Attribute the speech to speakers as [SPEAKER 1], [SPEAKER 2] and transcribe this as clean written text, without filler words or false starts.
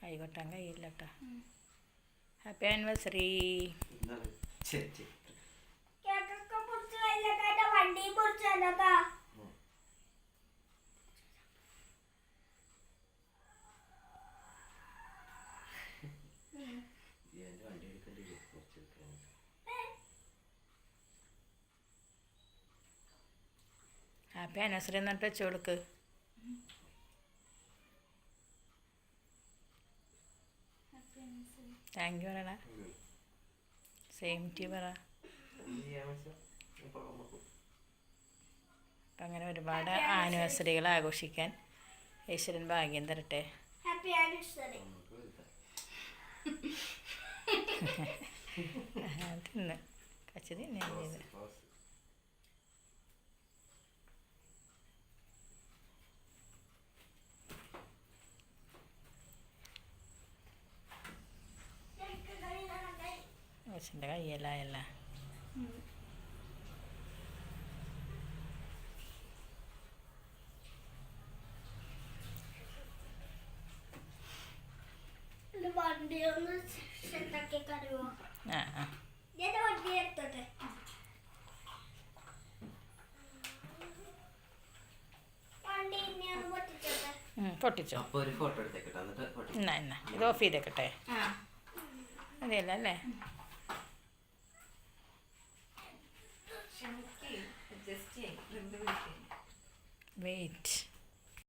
[SPEAKER 1] കൈ കൊട്ടാൻ കഴിയില്ല കേട്ടോ. Happy anniversary. ഹാപ്പി ആനിവേഴ്സറി എന്നിട്ട് വെച്ചു കൊടുക്ക്. താങ്ക് യു പറയണ. സെയിം ടു പറ. അപ്പം അങ്ങനെ ഒരുപാട് ആനിവേഴ്സറികൾ ആഘോഷിക്കാൻ ഈശ്വരൻ ഭാഗ്യം തരട്ടെ. തിന്ന് കച്ച തിന്നാ ചെയ്ത്. കൊച്ചിൻ്റെ കയ്യിലായല്ല.
[SPEAKER 2] വണ്ടി ഒന്ന് സെറ്റാക്കി തരുമോ? ഞാൻ വണ്ടി എടുത്തോട്ടെ. വണ്ടി
[SPEAKER 1] പൊട്ടിച്ചോ? എന്നാ ഇത് ഓഫ് ചെയ്തേക്കട്ടെ. അതെയല്ല അല്ലേ? വെയിറ്റ്.